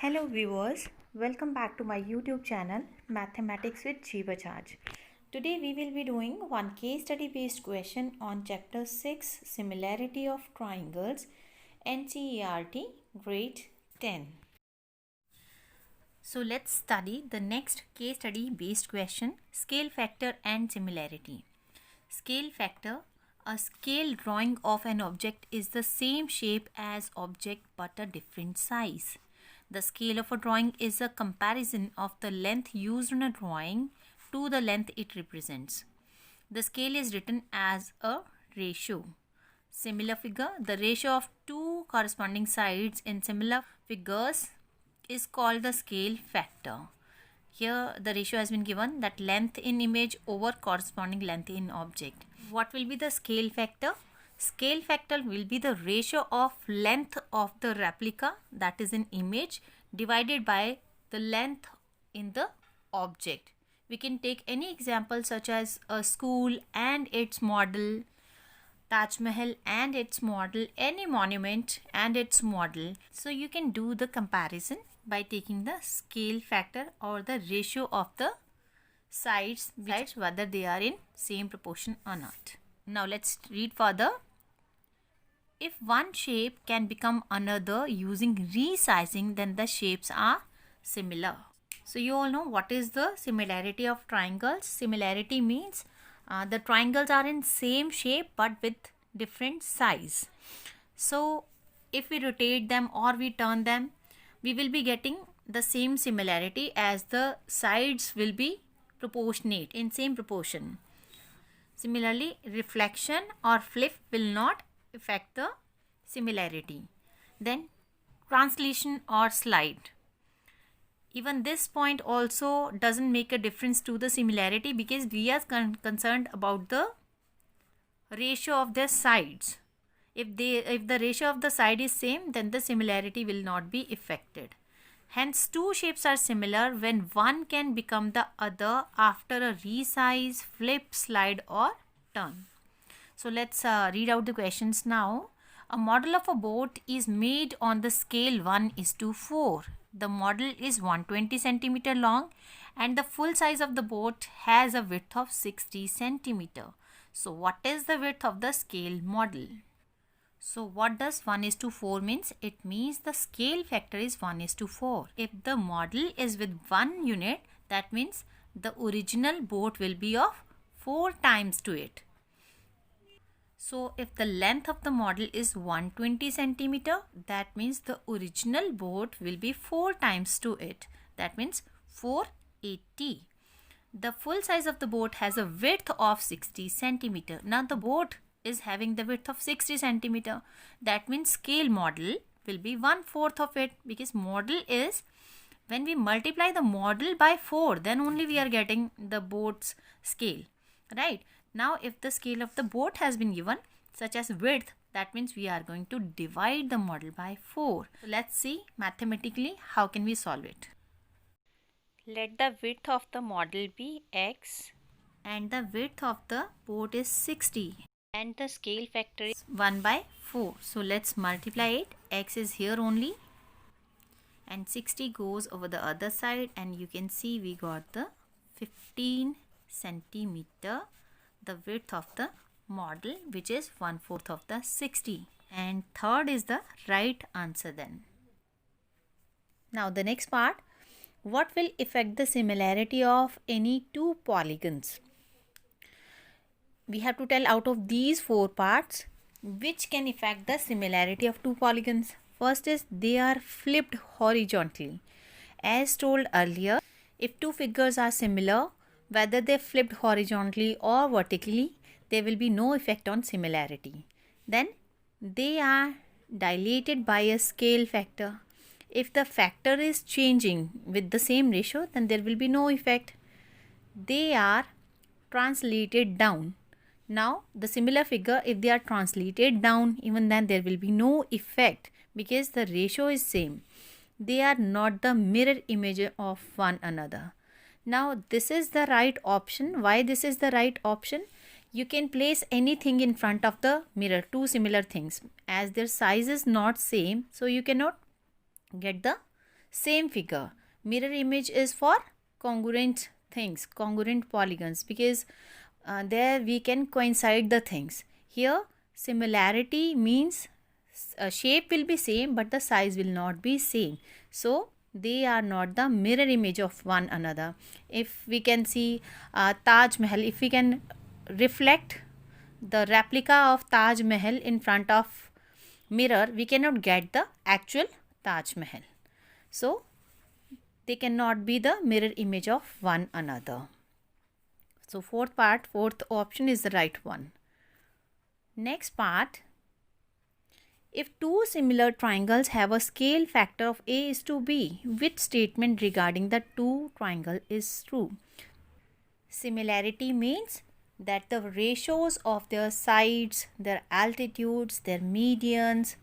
Hello viewers, welcome back to my YouTube channel Mathematics with G Bajaj. Today we will be doing one case study based question on chapter 6 Similarity of Triangles NCERT grade 10. So let's study the next case study based question, scale factor and similarity. Scale factor: a scale drawing of an object is the same shape as object but a different size. The scale of a drawing is a comparison of the length used in a drawing to the length it represents. The scale is written as a ratio. Similar figure: the ratio of two corresponding sides in similar figures is called the scale factor. Here the ratio has been given, that length in image over corresponding length in object. What will be the scale factor? Scale factor will be the ratio of length of the replica, that is in image, divided by the length in the object. We can take any example such as a school and its model, Taj Mahal and its model, any monument and its model. So you can do the comparison by taking the scale factor or the ratio of the sides, whether they are in same proportion or not. Now let's read further. If one shape can become another using resizing, then the shapes are similar. So you all know what is the similarity of triangles. Similarity means the triangles are in same shape but with different size. So if we rotate them or we turn them, we will be getting the same similarity as the sides will be proportionate in same proportion. Similarly, reflection or flip will not affect the similarity. Then translation or slide. Even this point also doesn't make a difference to the similarity because we are concerned about the ratio of their sides. If the ratio of the side is same, then the similarity will not be affected. Hence, two shapes are similar when one can become the other after a resize, flip, slide or turn. So let's read out the questions now. A model of a boat is made on the scale 1:4. The model is 120 centimeter long and the full size of the boat has a width of 60 centimeter. So what is the width of the scale model? So what does 1:4 means? It means the scale factor is 1:4. If the model is with 1 unit, that means the original boat will be of 4 times to it. So if the length of the model is 120 centimeter, that means the original boat will be 4 times to it. That means 480. The full size of the boat has a width of 60 centimeter. Now the boat is having the width of 60 centimeter. That means scale model will be 1/4 of it, because model is, when we multiply the model by 4, then only we are getting the boat's scale, right? Now if the scale of the boat has been given such as width, that means we are going to divide the model by 4. So let's see mathematically how can we solve it. Let the width of the model be x and the width of the boat is 60 and the scale factor is 1/4. So let's multiply it. X is here only and 60 goes over the other side, and you can see we got the 15 centimeter, the width of the model, which is 1/4 of the 60, and third is the right answer. Then now the next part, what will affect the similarity of any two polygons? We have to tell out of these 4 parts which can affect the similarity of two polygons. First is they are flipped horizontally. As told earlier, if two figures are similar, whether they flipped horizontally or vertically, there will be no effect on similarity. Then they are dilated by a scale factor. If the factor is changing with the same ratio, then there will be no effect. They are translated down. Now the similar figure, if they are translated down, even then there will be no effect because the ratio is same. They are not the mirror image of one another. Now this is the right option. Why this is the right option? You can place anything in front of the mirror, two similar things. As their size is not same, so you cannot get the same figure. Mirror image is for congruent things, congruent polygons, because there we can coincide the things. Here similarity means shape will be same but the size will not be same, so they are not the mirror image of one another. If we can see Taj Mahal, if we can reflect the replica of Taj Mahal in front of mirror, we cannot get the actual Taj Mahal, so they cannot be the mirror image of one another. So fourth option is the right one. Next part, if two similar triangles have a scale factor of A:B, which statement regarding the two triangle is true? Similarity means that the ratios of their sides, their altitudes, their medians,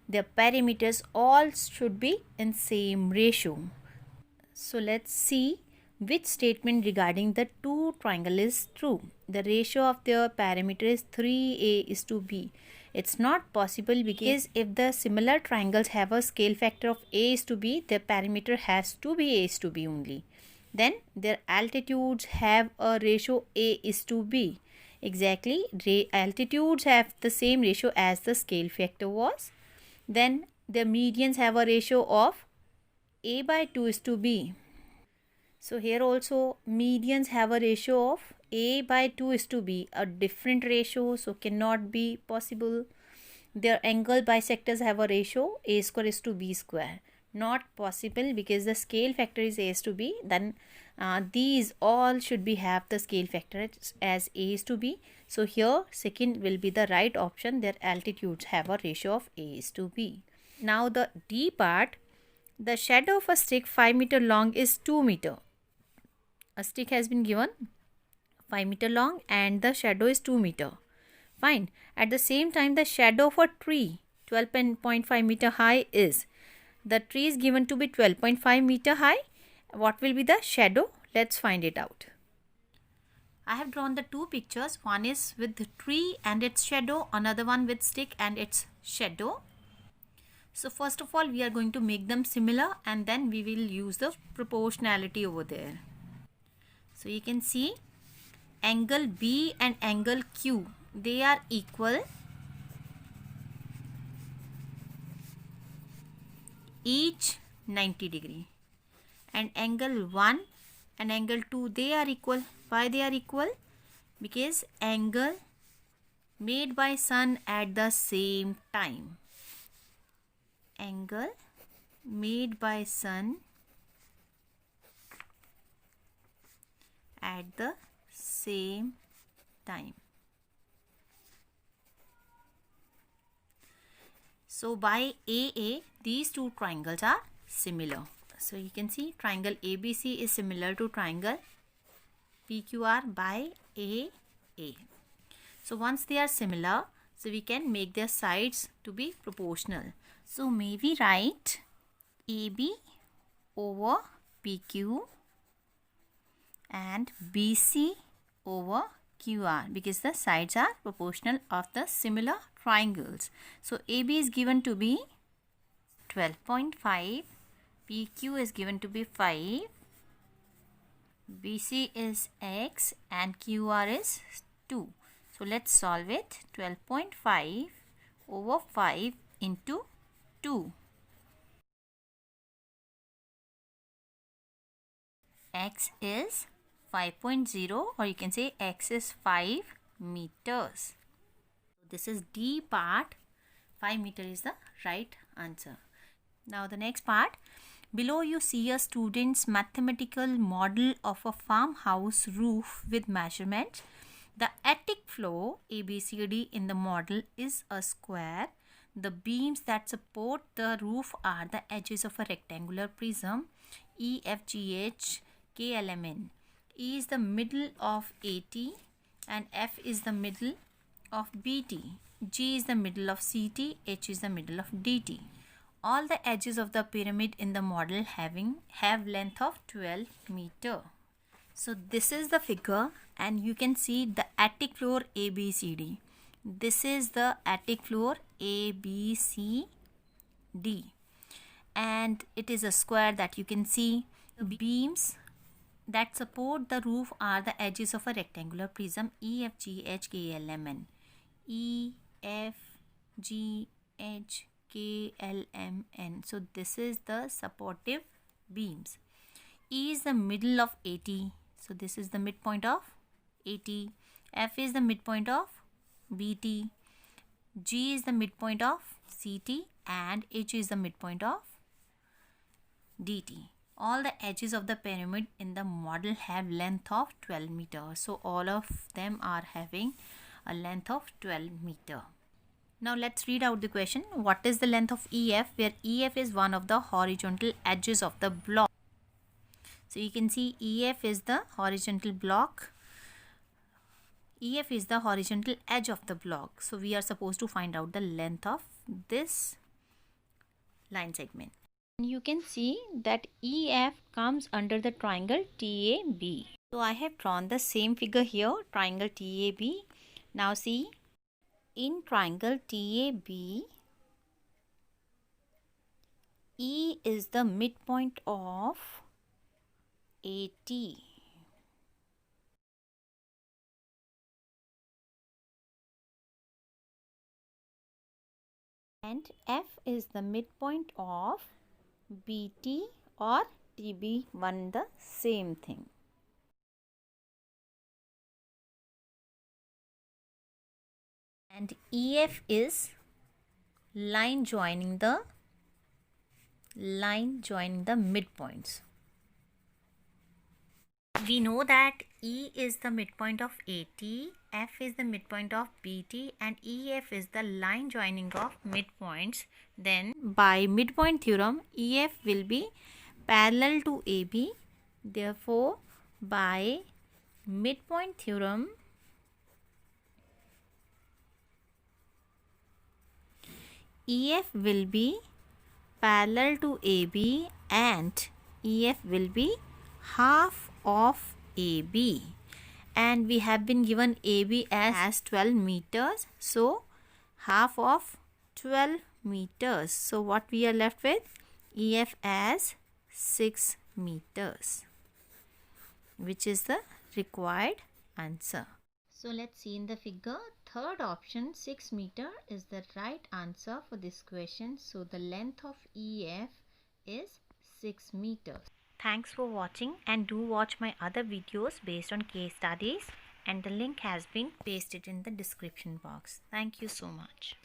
their perimeters all should be in same ratio. So let's see which statement regarding the two triangle is true. The ratio of their perimeter is 3A:B. It's not possible because if the similar triangles have a scale factor of A:B, their perimeter has to be A:B only. Then their altitudes have a ratio A:B. Exactly, altitudes have the same ratio as the scale factor was. Then their medians have a ratio of A/2:B. So here also medians have a ratio of A/2:B, a different ratio, so cannot be possible. Their angle bisectors have a ratio A²:B². Not possible because the scale factor is A:B. Then these all should be have the scale factor as A:B. So here second will be the right option. Their altitudes have a ratio of A:B. Now the D part, the shadow of a stick 5 meter long is 2 meter. A stick has been given 5 meter long and the shadow is 2 meter. Fine. At the same time, the shadow of a tree 12.5 meter high is, the tree is given to be 12.5 meter high. What will be the shadow? Let's find it out. I have drawn the two pictures. One is with the tree and its shadow, another one with stick and its shadow. So first of all, we are going to make them similar and then we will use the proportionality over there. So you can see angle B and angle Q, they are equal, each 90 degree, and angle 1 and angle 2, they are equal. Why they are equal? Because angle made by sun at the same time, angle made by sun at the same time. So by AA, these two triangles are similar. So you can see triangle ABC is similar to triangle PQR by AA. So once they are similar, so we can make their sides to be proportional. So may we write AB over PQ and BC over QR because the sides are proportional of the similar triangles. So AB is given to be 12.5, PQ is given to be 5, BC is X and QR is 2. So let's solve it. 12.5 over 5 into 2. X is 5.0 or you can say X is 5 meters. This is D part. 5 meter is the right answer. Now the next part. Below you see a student's mathematical model of a farmhouse roof with measurements. The attic floor ABCD in the model is a square. The beams that support the roof are the edges of a rectangular prism. EFGH KLMN. E is the middle of AT and F is the middle of BT. G is the middle of CT. H is the middle of DT. All the edges of the pyramid in the model have length of 12 meter. So this is the figure and you can see the attic floor ABCD. This is the attic floor ABCD. and it is a square that you can see. The beams that support the roof are the edges of a rectangular prism E, F, G, H, K, L, M, N. E, F, G, H, K, L, M, N. So this is the supportive beams. E is the middle of AT. So this is the midpoint of AT. F is the midpoint of BT. G is the midpoint of CT and H is the midpoint of DT. All the edges of the pyramid in the model have length of 12 meters. So all of them are having a length of 12 meter. Now let's read out the question. What is the length of EF? Where EF is one of the horizontal edges of the block. So you can see EF is the horizontal block. EF is the horizontal edge of the block. So we are supposed to find out the length of this line segment. You can see that EF comes under the triangle TAB. So I have drawn the same figure here, triangle TAB. Now see, in triangle TAB, E is the midpoint of AT. And F is the midpoint of BT or TB, one the same thing. And EF is line joining the midpoints. We know that E is the midpoint of AT, F is the midpoint of BT and EF is the line joining of midpoints. Then by midpoint theorem, EF will be parallel to AB. Therefore, by midpoint theorem, EF will be parallel to AB and EF will be half of AB. And we have been given AB as 12 meters. So, half of 12 meters. So, what we are left with? EF as 6 meters, which is the required answer. So, let's see in the figure. Third option, 6 meter, is the right answer for this question. So, the length of EF is 6 meters. Thanks for watching and do watch my other videos based on case studies and the link has been pasted in the description box. Thank you so much.